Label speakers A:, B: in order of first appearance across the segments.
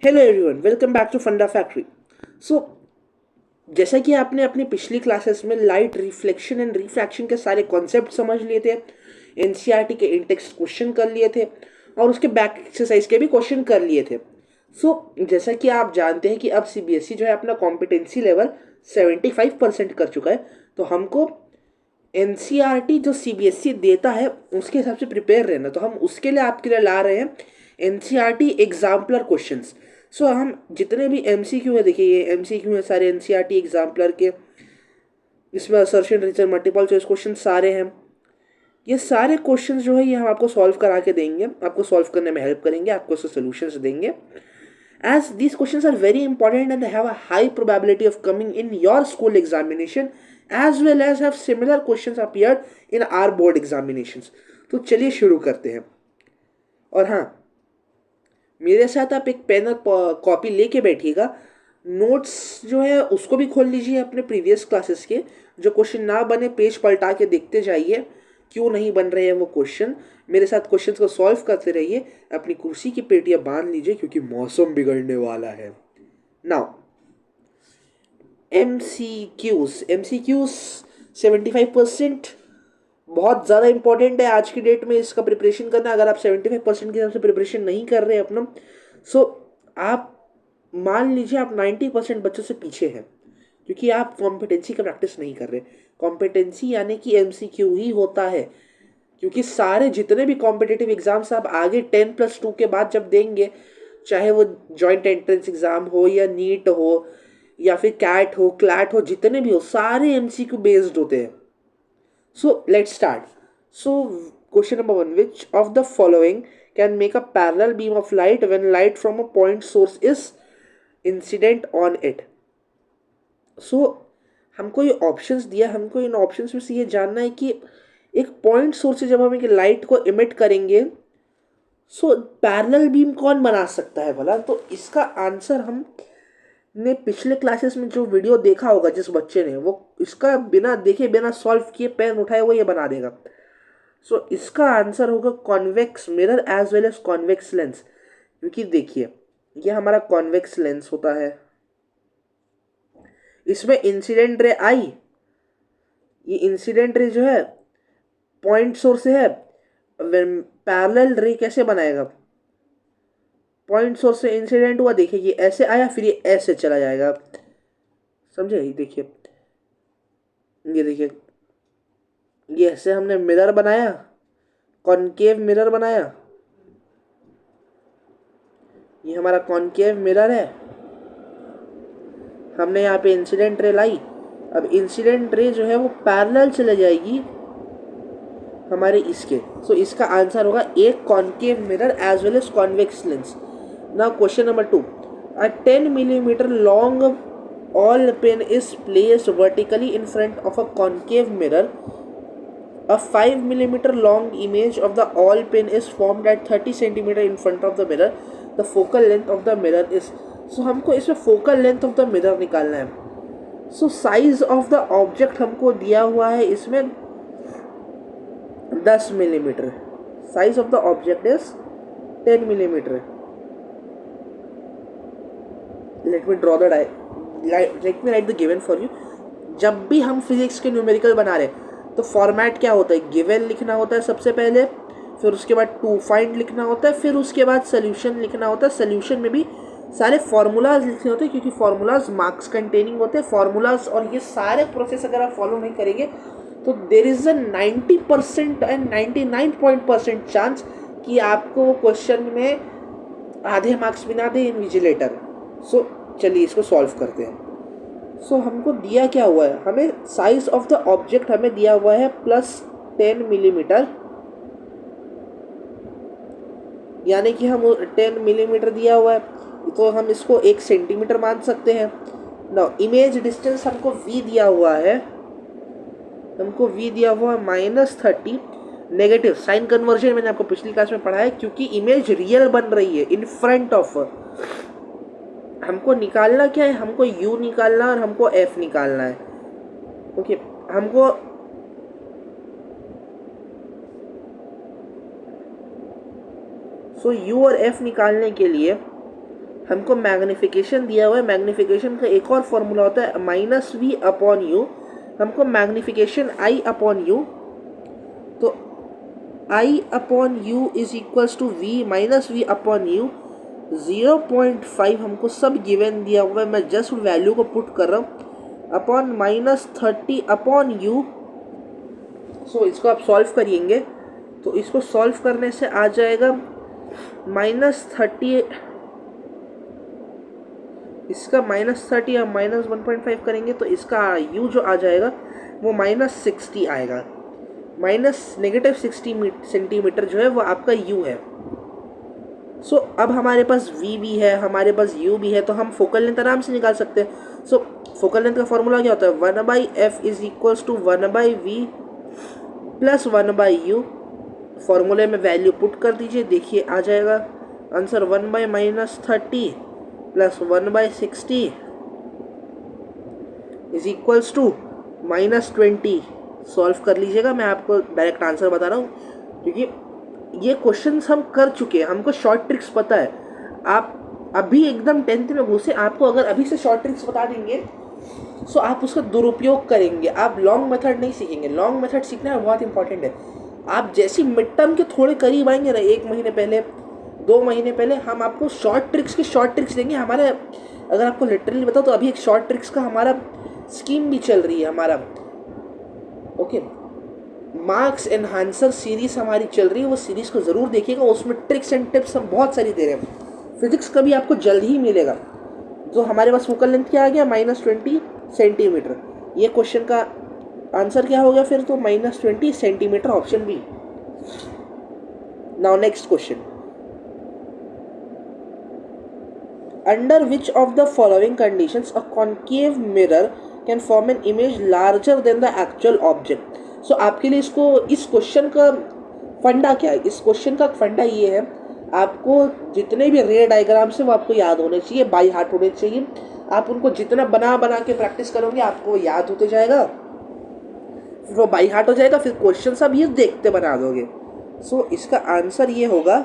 A: Hello everyone, welcome back to Funda Factory. So जैसा कि आपने अपनी पिछली क्लासेस में लाइट रिफ्लेक्शन एंड रिफ्रैक्शन के सारे कॉन्सेप्ट समझ लिए थे, एनसीईआरटी के इंटेक्स्ट क्वेश्चन कर लिए थे और उसके बैक एक्सरसाइज के भी क्वेश्चन कर लिए थे। जैसा कि आप जानते हैं कि अब सीबीएसई जो है अपना कॉम्पिटेंसी लेवल 75% कर चुका है, तो हमको एनसीईआरटी जो सीबीएसई देता है उसके हिसाब से प्रिपेयर रहना। तो हम उसके लिए आपके लिए ला रहे हैं एनसीईआरटी एग्जाम्पलर क्वेश्चंस। हम जितने भी एमसीक्यू है, देखिए ये एमसीक्यू है सारे एनसीईआरटी एग्जाम्पलर के। इसमें assertion reason multiple choice question सारे हैं। ये सारे क्वेश्चंस जो है ये हम आपको सॉल्व करा के देंगे, आपको सॉल्व करने में हेल्प करेंगे, आपको उसके सोल्यूशंस देंगे। As these questions are very important and they have a high probability of coming in your school examination, as well as have similar questions appeared in our board examinations. तो चलिए शुरू करते हैं। और हाँ, मेरे साथ आप एक पेन और कॉपी लेके बैठिएगा। नोट्स जो है उसको भी खोल लीजिए अपने प्रीवियस क्लासेस के। जो क्वेश्चन ना बने पेज पलटा के देखते जाइए क्यों नहीं बन रहे हैं वो क्वेश्चन। मेरे साथ क्वेश्चन को सॉल्व करते रहिए। अपनी कुर्सी की पेटियां बांध लीजिए क्योंकि मौसम बिगड़ने वाला है। नाउ एमसीक्यूज 75% बहुत ज़्यादा इंपॉर्टेंट है आज की डेट में इसका प्रिपरेशन करना। अगर आप 75% के हिसाब से प्रिपरेशन नहीं कर रहे अपना, सो आप मान लीजिए आप 90% बच्चों से पीछे हैं, क्योंकि आप कॉम्पिटेंसी का प्रैक्टिस नहीं कर रहे। कॉम्पिटेंसी यानी कि एमसीक्यू ही होता है, क्योंकि सारे जितने भी कॉम्पिटेटिव एग्जाम्स आप आगे 10+2 के बाद जब देंगे, चाहे वो जॉइंट एंट्रेंस एग्जाम हो या नीट हो या फिर कैट हो क्लैट हो, जितने भी हो सारे एमसीक्यू बेस्ड होते हैं। So let's start. So question number one, which of the following can make a parallel beam of light when light from a point source is incident on it? हमको ये options दिया, हमको इन options में से ये जानना है कि एक पॉइंट सोर्स से जब हम एक लाइट को इमिट करेंगे, पैरेलल बीम कौन बना सकता है भला। तो इसका आंसर हम ने पिछले क्लासेस में जो वीडियो देखा होगा, जिस बच्चे ने, वो इसका बिना देखे बिना सॉल्व किए पेन उठाए हुए ये बना देगा। इसका आंसर होगा convex mirror as well as convex lens. क्योंकि देखिए ये हमारा कॉन्वेक्स लेंस होता है, इसमें इंसिडेंट रे आई, ये इंसिडेंट रे जो है पॉइंट सोर्स से है। पैरेलल रे कैसे बनाएगा, पॉइंट सोर्स से इंसिडेंट हुआ, देखिए ये ऐसे आया फिर ये ऐसे चला जाएगा, समझे। ये देखिए, ये देखिए, ये ऐसे हमने मिरर बनाया, कॉनकेव मिरर बनाया। ये हमारा कॉनकेव मिरर है। हमने यहाँ पे इंसिडेंट रे लाई। अब इंसिडेंट रे जो है वो पैरेलल चले जाएगी हमारे इसके। इसका आंसर होगा एक concave mirror as well as convex lens. Now question number 2, a 10 millimeter long all pin is placed vertically in front of a concave mirror. A 5 millimeter long image of the all pin is formed at 30 centimeter in front of the mirror. The focal length of the mirror is, हमको इसमें focal length of the mirror निकालना है। Size of the object हमको दिया हुआ है इसमें 10 millimetre. Size of the object is 10 millimetre. Let me draw the let me right the given for you. जब भी हम फिजिक्स के न्यूमेरिकल बना रहे तो फॉर्मेट क्या होता है, गिवन लिखना होता है सबसे पहले, फिर उसके बाद टू फाइंड लिखना होता है, फिर उसके बाद सोल्यूशन लिखना होता है। सोल्यूशन में भी सारे फार्मूलाज लिखने होते हैं, क्योंकि फार्मूलाज मार्क्स कंटेनिंग होते हैं। फार्मूलाज और ये सारे प्रोसेस अगर आप फॉलो नहीं करेंगे तो there is a 90% and 99% chance कि आपको वो क्वेश्चन में आधे मार्क्स भी ना दे इन्विजिलेटर। चलिए इसको सॉल्व करते हैं। हमको दिया क्या हुआ है, हमें साइज ऑफ द ऑब्जेक्ट हमें दिया हुआ है +10 मिलीमीटर, यानी कि हम 10 मिलीमीटर दिया हुआ है तो हम इसको 1 सेंटीमीटर मान सकते हैं ना। इमेज डिस्टेंस हमको v दिया हुआ है, हमको v दिया हुआ है -30। नेगेटिव साइन कन्वर्जन मैंने आपको पिछली क्लास में पढ़ा है, क्योंकि इमेज रियल बन रही है इन फ्रंट ऑफ। हमको निकालना क्या है, हमको u निकालना और हमको f निकालना है। ओके, हमको u और f निकालने के लिए हमको मैग्निफिकेशन दिया हुआ है, मैग्निफिकेशन का एक और फॉर्मूला होता है माइनस वी अपॉन यू। हमको मैग्निफिकेशन आई अपॉन यू, तो I upon U is equals to V minus V upon U. 0.5 हमको सब गिवन दिया हुआ है, मैं जस्ट वैल्यू को पुट कर रहा हूँ, अपॉन -30 अपॉन यू। सो इसको आप सॉल्व करिएंगे तो इसको सॉल्व करने से आ जाएगा -30, इसका -30 या -1.5 करेंगे तो इसका u जो आ जाएगा वो -60 आएगा। -60 सेंटीमीटर जो है वो आपका u है। सो अब हमारे पास v भी है, हमारे पास u भी है, तो हम फोकल लेंथ आराम से निकाल सकते हैं। सो फोकल लेंथ का फॉर्मूला क्या होता है, 1/f is equals to 1/v plus 1/u। फॉर्मूले में वैल्यू पुट कर दीजिए, देखिए आ जाएगा answer 1/-30 plus 1/60 is equals to -20। Solve कर लीजिएगा, मैं आपको डायरेक्ट आंसर बता रहा हूँ क्योंकि ये क्वेश्चंस हम कर चुके हैं, हमको शॉर्ट ट्रिक्स पता है। आप अभी एकदम 10th में घुसे, आपको अगर अभी से शॉर्ट ट्रिक्स बता देंगे सो आप उसका दुरुपयोग करेंगे, आप लॉन्ग मेथड नहीं सीखेंगे। लॉन्ग मेथड सीखना है बहुत इंपॉर्टेंट है। आप जैसे मिड टर्म के थोड़े करीब आएंगे ना, 1 महीने पहले 2 महीने पहले, हम आपको शॉर्ट ट्रिक्स देंगे। हमारे अगर आपको लिटरली बताओ तो अभी एक शॉर्ट ट्रिक्स का हमारा स्कीम भी चल रही है हमारा, ओके। मार्क्स एनहांसर सीरीज हमारी चल रही है, वो सीरीज को ज़रूर देखिएगा, उसमें ट्रिक्स एंड टिप्स हम बहुत सारी दे रहे हैं। फिजिक्स का भी आपको जल्द ही मिलेगा। तो हमारे पास फोकल लेंथ क्या आ गया, -20 सेंटीमीटर। ये क्वेश्चन का आंसर क्या हो गया फिर, तो -20 centimetre, option B. Now next question, under which of the following conditions a concave mirror can form an image larger than the actual object. So आपके लिए इसको, इस क्वेश्चन का फंडा क्या है, इस क्वेश्चन का फंडा ये है, आपको जितने भी रे डायग्राम्स हैं वो आपको याद होने चाहिए, बाई हार्ट होने चाहिए। आप उनको जितना बना बना के प्रैक्टिस करोगे आपको याद होते जाएगा, वो बाई हार्ट हो जाएगा, फिर क्वेश्चन सब ये देखते बना दोगे। सो इसका आंसर ये होगा,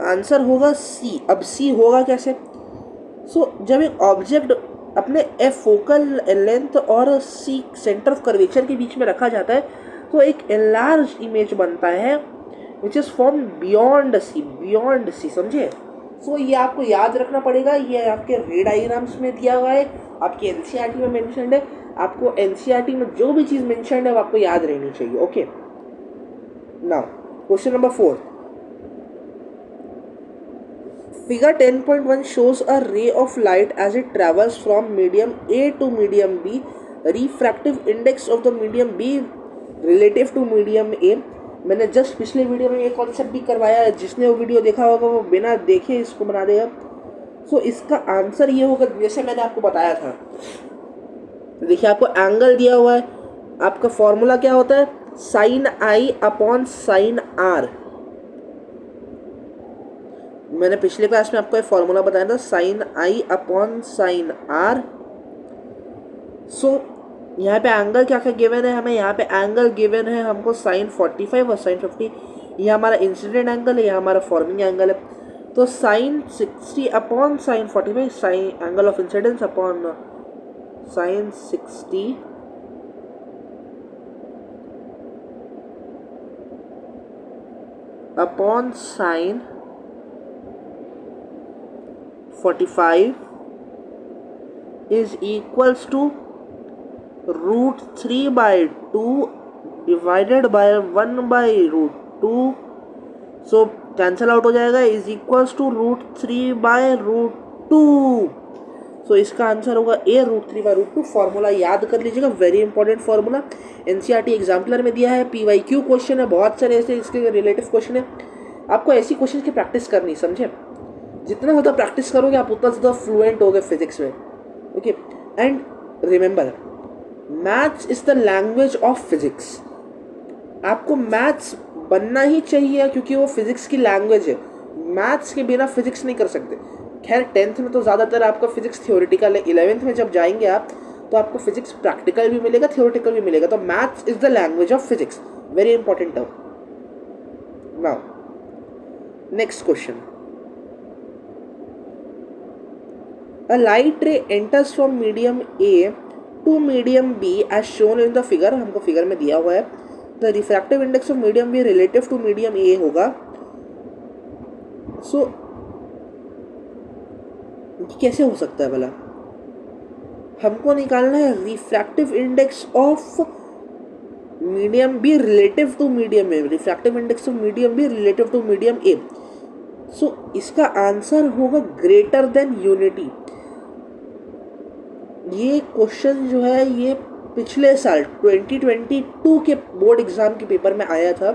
A: आंसर होगा सी। अब सी होगा कैसे, सो जब एक ऑब्जेक्ट अपने एफ फोकल लेंथ और सी सेंटर ऑफ कर्वेचर के बीच में रखा जाता है तो एक एनलार्ज इमेज बनता है which is form beyond C, समझे। सो ये आपको याद रखना पड़ेगा, ये आपके रे डायग्राम्स में दिया हुआ है, आपके एनसीईआरटी में मेंशन्ड है। आपको एनसीईआरटी में जो भी चीज़ मेंशन्ड है वो आपको याद रहनी चाहिए, okay. Now question number 4, Figure 10.1 shows a ray of light as it travels from medium A to medium B. Refractive index of the medium B relative to medium A. मैंने जस्ट पिछले video में एक concept भी करवाया है, जिसने वो video देखा होगा वो बिना देखे इसको बना देगा। सो इसका आंसर ये होगा जैसे मैंने आपको बताया था। देखिए आपको एंगल दिया हुआ है, आपका फॉर्मूला क्या होता है, sin I upon sin R। मैंने पिछले क्लास में आपको एक फॉर्मूला बताया था, sin I upon sin R। सो यहाँ पे एंगल क्या क्या गिवन है हमें, यहाँ पे एंगल गिवन है हमको sin 45 और sin 50। ये हमारा इंसिडेंट एंगल है, यह हमारा फॉर्मिंग एंगल है। तो sin 60 upon sin 45, sign angle of incidence upon sin 60 upon sin 45 is equals to √3/2 divided by 1/√2। So cancel out हो जाएगा, इज इक्वल्स टू √3/√2। सो इसका आंसर होगा ए, √3/√2। फॉर्मूला याद कर लीजिएगा, very important formula, NCERT exemplar में दिया है, पीवाईक्यू क्वेश्चन है, बहुत सारे ऐसे इसके रिलेटिव क्वेश्चन है। आपको ऐसी क्वेश्चन की प्रैक्टिस करनी, समझे। जितना ज़्यादा प्रैक्टिस करोगे आप उतना ज़्यादा फ्लुएंट होगे फिजिक्स में, okay. And remember, maths is the language of physics. आपको मैथ्स बनना ही चाहिए क्योंकि वो फिजिक्स की लैंग्वेज है। मैथ्स के बिना फिजिक्स नहीं कर सकते। खैर 10th में तो ज़्यादातर आपका फिजिक्स थियोरेटिकल है, 11th में जब जाएंगे आप तो आपको फिजिक्स प्रैक्टिकल भी मिलेगा, थियोरेटिकल भी मिलेगा। तो maths is the language of physics, very important term. Now next question, A light ray enters from medium A to medium B as shown in the figure, हमको फिगर में दिया हुआ है. The refractive index of medium B relative to medium A होगा. So कैसे हो सकता है भला? हमको निकालना है refractive index of medium B relative to medium A. Refractive index of medium B relative to medium A. So इसका आंसर होगा ग्रेटर देन यूनिटी. ये क्वेश्चन जो है ये पिछले साल 2022 के बोर्ड एग्जाम के पेपर में आया था.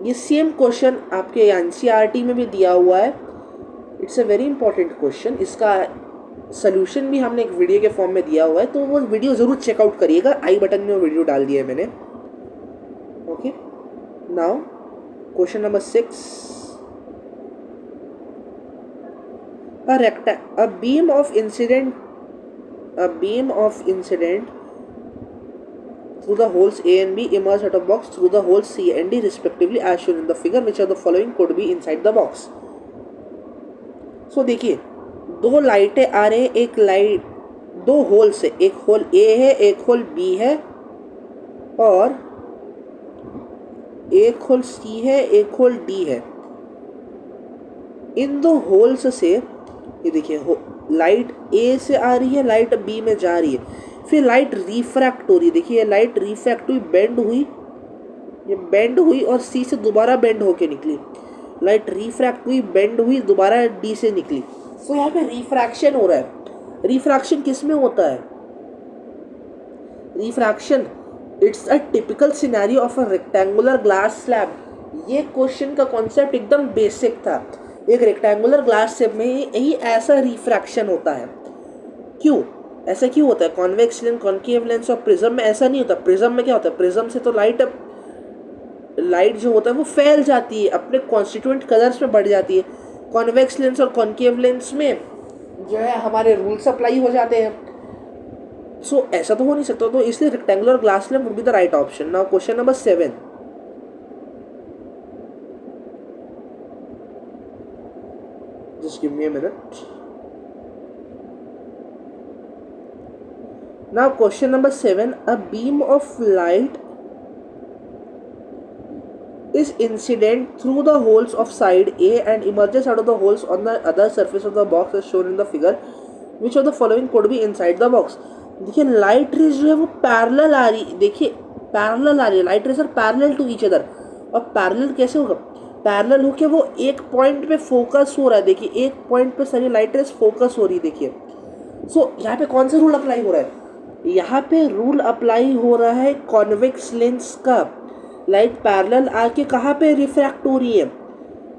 A: ये सेम क्वेश्चन आपके एनसीईआरटी में भी दिया हुआ है. It's a very important question. इसका सोल्यूशन भी हमने एक वीडियो के फॉर्म में दिया हुआ है, तो वो वीडियो ज़रूर चेकआउट करिएगा. आई बटन में वो वीडियो डाल दिया है मैंने. Okay, now question number 6. A beam of incident through the holes A and B emerged out of box through the holes C and D respectively as shown in the figure. Which of the following could be inside the box? So देखिए, दो लाइटें आ रहे हैं. एक light दो whole से, एक whole A है एक होल B है और एक होल C है एक होल D है. इन दो होल्स से ये देखिए लाइट A से आ रही है, लाइट B में जा रही है, फिर लाइट रिफ्रैक्ट हो रही है. देखिए लाइट रिफ्रैक्ट हुई, बेंड हुई, ये बेंड हुई और C से दोबारा बेंड होके निकली. लाइट रिफ्रैक्ट हुई, बेंड हुई, दोबारा D से निकली. तो यहाँ पे रिफ्रैक्शन हो रहा है. रिफ्रैक्शन किस में होता है? Refraction it's a typical scenario of a rectangular glass slab. ये क्वेश्चन का कॉन्सेप्ट एकदम बेसिक था. एक रेक्टेंगुलर ग्लास स्लैब में यही ऐसा रिफ्रैक्शन होता है. क्यों ऐसा क्यों होता है? कॉन्वेक्स लेंस, कॉन्केव लेंस और प्रिज्म में ऐसा नहीं होता. प्रिज्म में क्या होता है? प्रिज्म से तो लाइट जो होता है वो फैल जाती है, अपने कॉन्स्टिट्यूएंट कलर्स में बढ़ जाती है. कॉन्वेक्स लेंस और कॉन्केव लेंस में जो है हमारे रूल्स अप्लाई हो जाते हैं. सो ऐसा तो हो नहीं सकता, तो इसलिए rectangular glass lamp would be the right option. Now question number 7. Just give me a minute. Now question number 7. A beam of light is incident through the holes of side A and emerges out of the holes on the other surface of the box as shown in the figure. Which of the following could be inside the box? देखिए light rays जो है वो parallel आ रही. देखिए parallel आ रही है. Light rays are parallel to each other. और पैरेलल कैसे होगा? पैरेलल होके वो एक पॉइंट पे फोकस हो रहा है. देखिए एक पॉइंट पे सारी लाइट रेज फोकस हो रही है. देखिए सो यहाँ पे कौन सा रूल अप्लाई हो रहा है? यहाँ पे रूल अप्लाई हो रहा है कॉन्वेक्स लेंस का. लाइट पैरेलल आके कहाँ पे रिफ्रैक्ट हो रही है?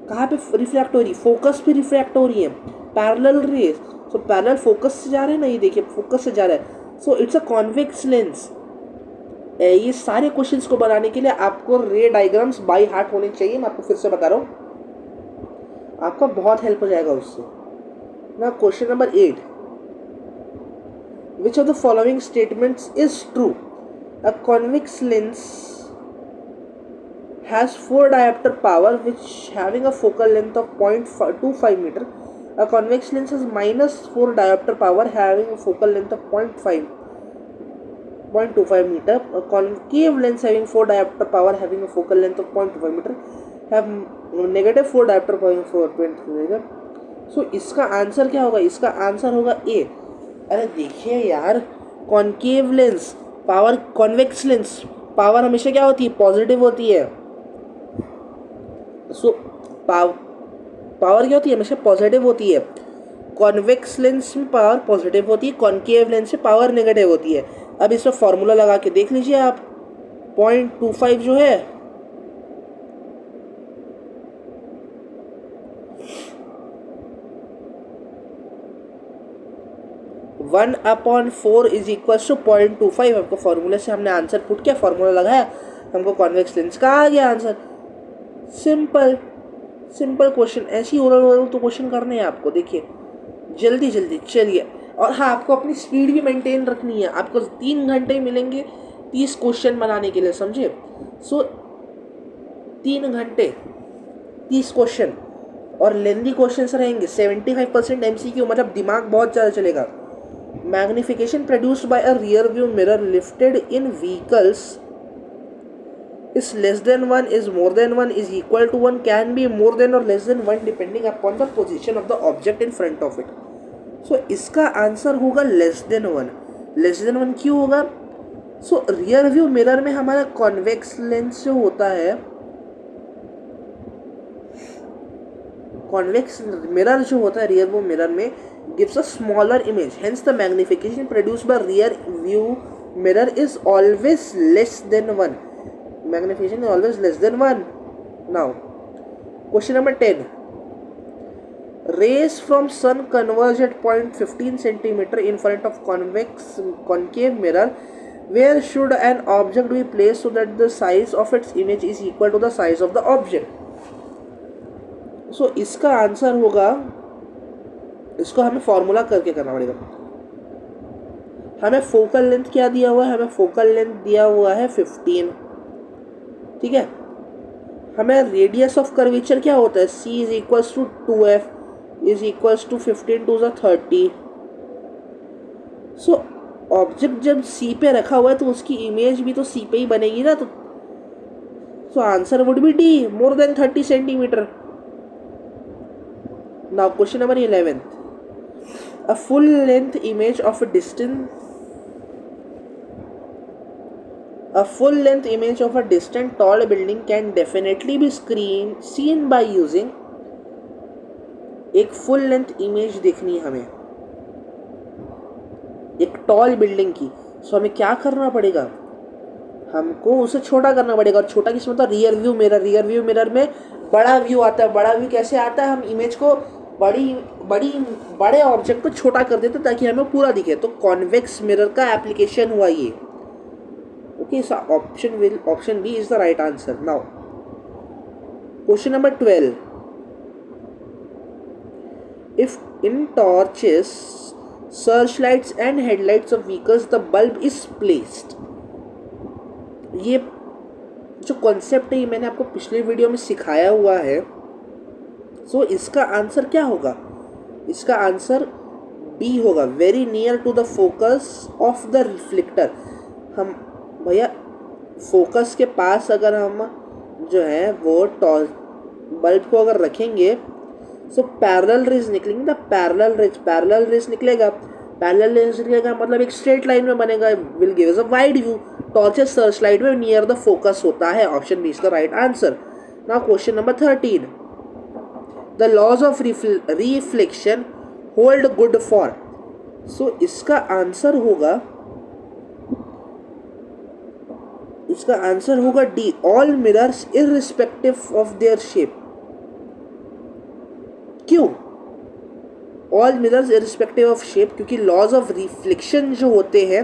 A: कहाँ पे रिफ्रैक्ट हो रही है? फोकस पे रिफ्रैक्ट हो रही है. Parallel raise. So parallel focus से जा रहे हैं ना, ये देखिए फोकस से जा रहा है. So it's a convex lens. ये सारे क्वेश्चंस को बनाने के लिए आपको रे डायग्राम्स बाय हार्ट होने चाहिए. मैं आपको फिर से बता रहा हूँ, आपका बहुत हेल्प हो जाएगा उससे. ना question number 8. Which of the following statements is true? A convex lens has 4 diopter power which having a focal length of 0.25 meter. A convex lens has minus 4 diopter power having a focal length of 0.25 meter. A concave lens having 4 diopter power having a focal length of 0.25 meter have negative 4 diopter power 4.3 meter. So इसका answer क्या होगा? इसका answer होगा A. अरे देखिए यार, concave lens power, convex lens power हमेशा क्या होती है? पॉजिटिव होती है. सो पावर क्या होती है? हमेशा पॉजिटिव होती है. कॉन्वेक्स लेंस में पावर पॉजिटिव होती है, कॉन्केव लेंस में पावर नेगेटिव होती है. अब इसमें फॉर्मूला लगा के देख लीजिए आप. 0.25 जो है 1/4 इज इक्वल टू 0.25. आपको फॉर्मूले से हमने आंसर पुट किया, फॉर्मूला लगाया, हमको कॉन्वेक्स लेंस का आ गया आंसर. Simple question. ऐसी ओरल तो क्वेश्चन करने हैं आपको. देखिए जल्दी चलिए. और हाँ, आपको अपनी स्पीड भी मेंटेन रखनी है. आपको 3 घंटे मिलेंगे 30 क्वेश्चन बनाने के लिए, समझे? सो 3 घंटे 30 क्वेश्चन. और लेंदी क्वेश्चंस रहेंगे। 75% MCQ, मतलब दिमाग बहुत ज़्यादा चलेगा। Magnification produced by a rear view mirror lifted in vehicles is less than 1, is more than 1, is equal to 1, can be more than or less than 1 depending upon the position of the object in front of it. So इसका answer होगा less than 1। Less than 1 क्यों होगा? सो rear view mirror में हमारा convex lens जो होता है, convex mirror जो होता है रियर व्यू मिरर में gives a smaller image, hence the magnification produced by rear view mirror is always less than 1. Magnification is always less than 1. Now question number 10. Rays from sun converge at point 15 centimeter in front of concave mirror. Where should an object be placed so that the size of its image is equal to the size of the object? So इसका answer होगा, इसको हमें formula करके करना पड़ेगा। हमें focal length क्या दिया हुआ है? हमें फोकल लेंथ दिया हुआ है 15, ठीक है। हमें रेडियस ऑफ कर्वेचर क्या होता है? C is equals to 2F is equals to 15 two 30। So object जब C पे रखा हुआ है तो उसकी इमेज भी तो C पे ही बनेगी ना, तो answer would be D, more than 30 centimetre. Now question number 11. A full length image of a distant tall building can definitely be seen by using. एक फुल लेंथ इमेज देखनी है हमें एक टॉल बिल्डिंग की। सो हमें क्या करना पड़ेगा? हमको उसे छोटा करना पड़ेगा। और छोटा किस मतलब? Rear view mirror. Rear view mirror में बड़ा व्यू आता है। बड़ा व्यू कैसे आता है? हम इमेज को बड़े ऑब्जेक्ट को छोटा कर देते ताकि हमें पूरा दिखे। तो कॉन्वेक्स मिरर का एप्लीकेशन हुआ ये। Okay, so option B is the right answer. Now, question number 12. If in torches, searchlights and headlights of vehicles the bulb is placed. ये जो कॉन्सेप्ट है ये मैंने आपको पिछले वीडियो में सिखाया हुआ है। सो इसका आंसर क्या होगा? इसका आंसर B होगा, very near to the focus of the reflector. हम भैया फोकस के पास अगर हम जो है वो बल्ब को अगर रखेंगे तो पैरेलल रेज निकलेंगे। ना पैरेलल रेज निकलेगा। पैरेलल रेज निकलेगा मतलब एक स्ट्रेट लाइन में बनेगा, will give us a wide view. Torches search light में नियर द फोकस होता है। Option B is the right answer. Now question number 13. The laws of reflection hold good for. So इसका answer होगा D, all mirrors irrespective of their shape. क्यों all mirrors irrespective of shape? क्योंकि laws of reflection जो होते हैं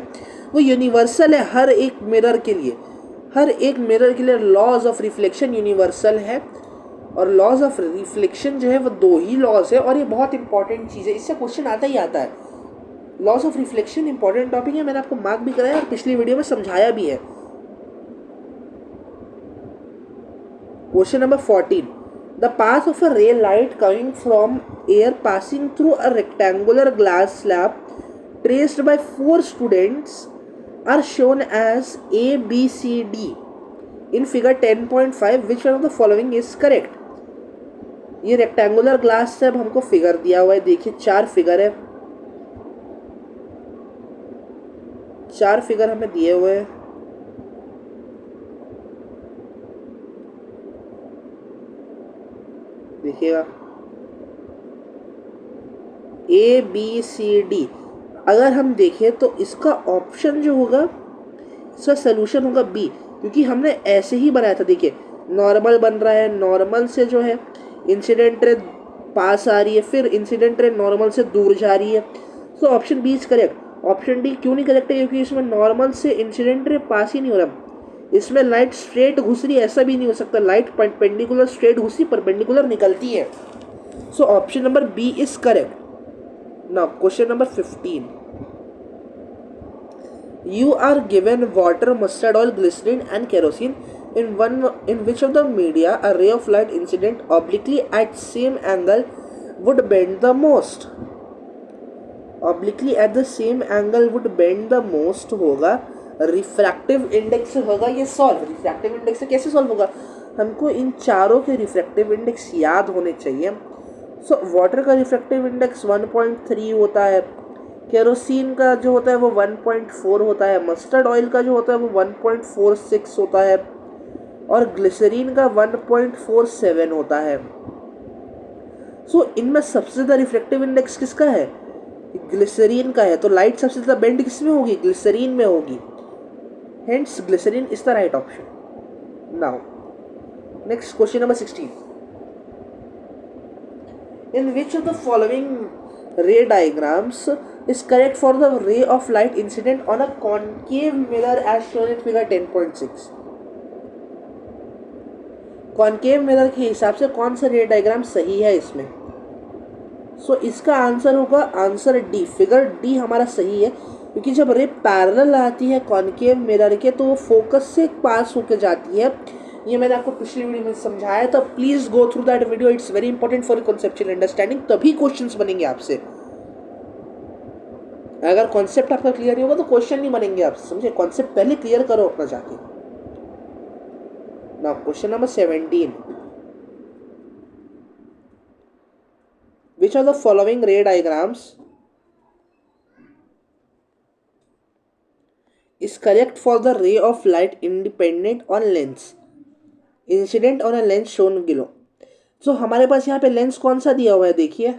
A: वो universal है हर एक मिरर के लिए। हर एक मिरर के लिए लॉज ऑफ रिफ्लेक्शन यूनिवर्सल है। और लॉज ऑफ रिफ्लेक्शन जो है वो 2 ही लॉज है। और ये बहुत इंपॉर्टेंट चीज़ है, इससे क्वेश्चन आता ही आता है। Laws of reflection important topic है, मैंने आपको मार्क भी कराया और पिछली वीडियो में समझाया भी है। Question number 14. The path of a ray light coming from air passing through a rectangular glass slab traced by 4 students are shown as A, B, C, D. In figure 10.5, which one of the following is correct? ये rectangular glass slab हमको figure दिया हुआ है। देखिए 4 figure है, 4 figure हमें दिए हुए हैं। देखिएगा A, B, C, D। अगर हम देखें तो इसका ऑप्शन जो होगा, इसका सोल्यूशन होगा B, क्योंकि हमने ऐसे ही बनाया था। देखिए नॉर्मल बन रहा है, नॉर्मल से जो है इंसिडेंट रे पास आ रही है, फिर इंसिडेंट रे नॉर्मल से दूर जा रही है। So option B is correct. Option D क्यों नहीं करेक्ट है? क्योंकि इसमें नॉर्मल से इंसिडेंट रे पास ही नहीं हो रहा। इसमें लाइट स्ट्रेट घुस रही है, ऐसा भी नहीं हो सकता। लाइट परपेंडिकुलर स्ट्रेट घुसी, परपेंडिकुलर निकलती है। So option number B is correct. Now question number 15. You are given water, mustard oil, glycerin and kerosene in which of the media a ray of light incident obliquely at same angle would bend the most? Obliquely at the same angle would bend the most होगा refractive index होगा ये solve. Refractive index से कैसे solve होगा? हमको इन चारों के refractive index याद होने चाहिए। सो वाटर का रिफ्रैक्टिव इंडेक्स 1.3 होता है, केरोसिन का जो होता है वो 1.4 होता है, मस्टर्ड ऑयल का जो होता है वो 1.46 होता है और ग्लिसरीन का 1.47 होता है। सो इनमें सबसे ज़्यादा रिफ्रैक्टिव इंडेक्स किसका है? ग्लिसरीन का है। तो लाइट सबसे ज़्यादा बेंड किस में होगी? ग्लिसरीन में होगी। Hence glycerine is the right option. Now next question number 16। In which of the following ray diagrams is correct for the ray of light incident on a concave mirror as shown in figure 10.6? Concave mirror के हिसाब से कौन सा रे diagram सही है इसमें? सो इसका आंसर होगा आंसर डी। फिगर डी हमारा सही है, क्योंकि जब रे पैरेलल आती है कॉन्केव मिरर के तो वो फोकस से पास होकर जाती है। ये मैंने आपको पिछली वीडियो में समझाया था। Please go through that video, it's very important for conceptual understanding. तभी क्वेश्चंस बनेंगे आपसे। अगर कॉन्सेप्ट आपका क्लियर नहीं होगा तो क्वेश्चन नहीं बनेंगे आपसे, समझे? कॉन्सेप्ट पहले क्लियर करो अपना जाके। Now question number 17। Which of the following ray diagrams is correct for the ray of light independent on lens incident on a lens shown below? So हमारे पास यहाँ पे लेंस कौन सा दिया हुआ है देखिए।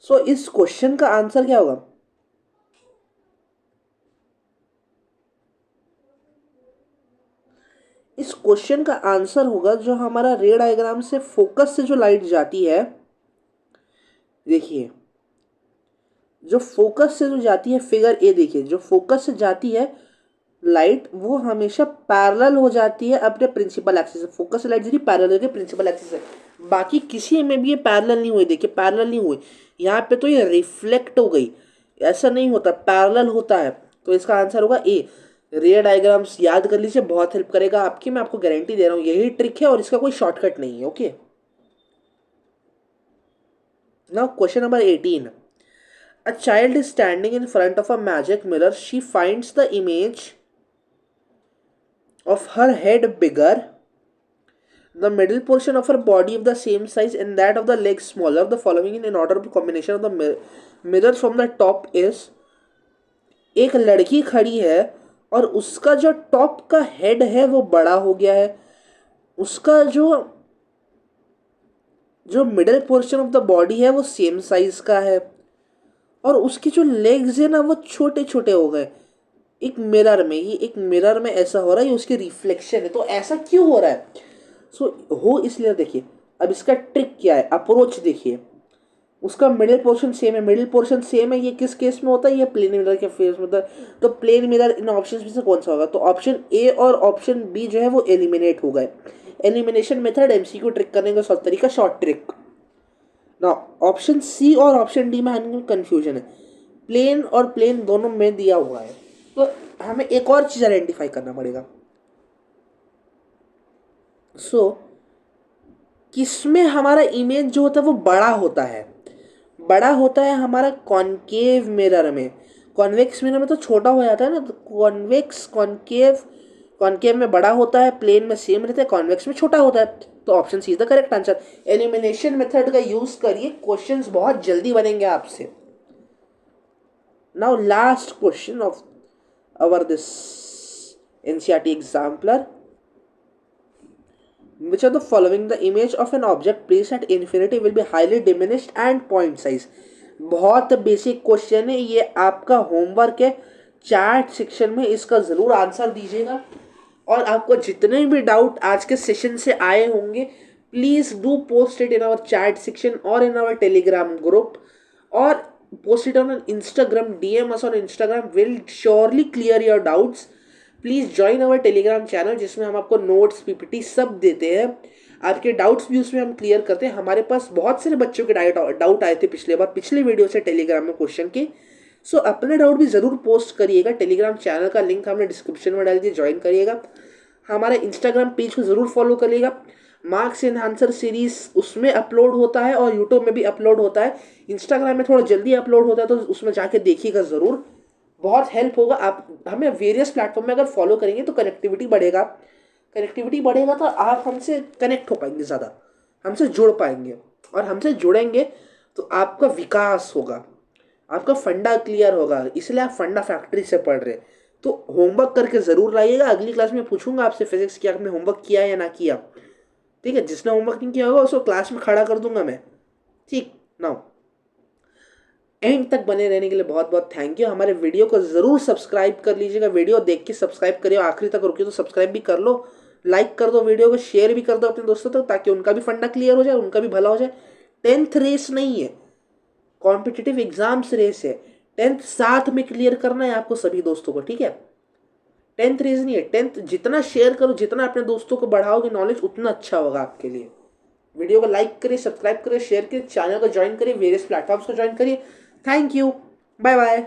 A: सो इस क्वेश्चन का आंसर क्या होगा? इस क्वेश्चन का आंसर होगा जो हमारा रे डायग्राम से फोकस से जो लाइट जाती है, देखिए जो फोकस से जो जाती है, फिगर ए देखिए, जो फोकस से जाती है लाइट वो हमेशा पैरेलल हो जाती है अपने प्रिंसिपल एक्सिस से। फोकस से लाइट जी पैरेलल है प्रिंसिपल एक्सिस से, बाकी किसी में भी ये पैरेलल नहीं हुई। देखिए पैरेलल नहीं हुई, यहाँ पे तो ये रिफ्लेक्ट हो गई। ऐसा नहीं होता, पैरेलल होता है। तो इसका आंसर होगा ए। रे डायग्राम्स याद कर लीजिए, बहुत हेल्प करेगा आपकी, मैं आपको गारंटी दे रहा हूँ। यही ट्रिक है और इसका कोई शॉर्टकट नहीं है। Okay, now question number 18। A child is standing in front of a magic mirror. She finds the image of her head bigger, the middle portion of her body of the same size, and that of the legs smaller. The following in orderable combination of the mirrors from the top is। एक लड़की खड़ी है और उसका जो top का head है वो बड़ा हो गया है, उसका जो middle portion of the body है वो सेम साइज का है, और उसकी जो लेग्स है ना वो छोटे छोटे हो गए। एक मिरर में, ये एक मिरर में ऐसा हो रहा है, ये उसकी रिफ्लेक्शन है। तो ऐसा क्यों हो रहा है? हो इसलिए देखिए, अब इसका ट्रिक क्या है, अप्रोच देखिए। उसका मिडिल पोर्शन सेम है, मिडिल पोर्शन सेम है, ये किस केस में होता है? ये प्लेन मिरर के फेस में होता है। तो प्लेन मिरर इन ऑप्शंस में से कौन सा होगा? तो ऑप्शन ए और ऑप्शन बी जो है वो एलिमिनेट हो गए। एलिमिनेशन मेथड एमसीक्यू ट्रिक करने का तरीका, शॉर्ट ट्रिक। ना ऑप्शन सी और ऑप्शन डी में हमें कंफ्यूजन है, प्लेन और प्लेन दोनों में दिया हुआ है। तो हमें एक और चीज आइडेंटिफाई करना पड़ेगा। किसमें हमारा इमेज जो होता है वो बड़ा होता है? बड़ा होता है हमारा कॉन्केव मिरर में। कॉन्वेक्स मिरर में तो छोटा हो जाता है ना। तो कॉन्वेक्स कॉन्केव में बड़ा होता है, प्लेन में सेम रहता है, कॉन्वेक्स में छोटा होता है। तो option C is the correct answer. Elimination method का यूज करिए, क्वेश्चंस बहुत जल्दी बनेंगे आपसे। Now last question of our this NCERT exemplar. Which of the following the image of an object placed at infinity will be highly diminished and point size? बहुत basic question है ये, आपका homework है। Chat section में इसका ज़रूर answer दीजिएगा, और आपको जितने भी डाउट आज के सेशन से आए होंगे please do post it in our chat section और इन आवर टेलीग्राम ग्रुप, और post it on Instagram, DM us on Instagram, will surely clear your doubts. Please join our Telegram channel, जिसमें हम आपको notes PPT सब देते हैं। आपके doubts भी उसमें हम क्लियर करते हैं। हमारे पास बहुत सारे बच्चों के डाउट आए थे पिछले वीडियो से टेलीग्राम में क्वेश्चन के। सो अपने डाउट भी ज़रूर पोस्ट करिएगा। टेलीग्राम चैनल का लिंक हमने डिस्क्रिप्शन में डाल दिया, ज्वाइन करिएगा। हमारे इंस्टाग्राम पेज को ज़रूर फॉलो करिएगा। मार्क्स एंड आंसर सीरीज उसमें अपलोड होता है और यूट्यूब में भी अपलोड होता है। इंस्टाग्राम में थोड़ा जल्दी अपलोड होता है तो उसमें जाके देखिएगा ज़रूर, बहुत हेल्प होगा। आप हमें वेरियस प्लेटफॉर्म में अगर फॉलो करेंगे तो कनेक्टिविटी बढ़ेगा, कनेक्टिविटी बढ़ेगा तो आप हमसे कनेक्ट हो पाएंगे, ज़्यादा हमसे जुड़ पाएंगे, और हमसे जुड़ेंगे तो आपका विकास होगा, आपका फंडा क्लियर होगा। इसलिए आप फंडा फैक्ट्री से पढ़ रहे हैं तो होमवर्क करके ज़रूर लाइएगा। अगली क्लास में पूछूंगा आपसे फिजिक्स की, आपने होमवर्क किया या ना किया। ठीक है, जिसने होमवर्क नहीं किया होगा उसको क्लास में खड़ा कर दूंगा मैं। ठीक नाउ, एंड तक बने रहने के लिए बहुत बहुत थैंक यू। हमारे वीडियो को ज़रूर सब्सक्राइब कर लीजिएगा, वीडियो देख के सब्सक्राइब करिए, आखिरी तक रुकिए तो सब्सक्राइब भी कर लो, लाइक कर दो वीडियो को, शेयर भी कर दो अपने दोस्तों तक ताकि उनका भी फंडा क्लियर हो जाए, उनका भी भला हो जाए। 10th रेस नहीं है, कॉम्पिटिटिव एग्जाम्स रेस है। 10th साथ में क्लियर करना है आपको सभी दोस्तों को, ठीक है। 10th रेस नहीं है। 10th जितना शेयर करो, जितना अपने दोस्तों को बढ़ाओगे नॉलेज, उतना अच्छा होगा आपके लिए। वीडियो को लाइक करिए, सब्सक्राइब करिए, शेयर करिए, चैनल को ज्वाइन करिए, वेरियस प्लेटफॉर्म्स को ज्वाइन करिए। Thank you, bye bye.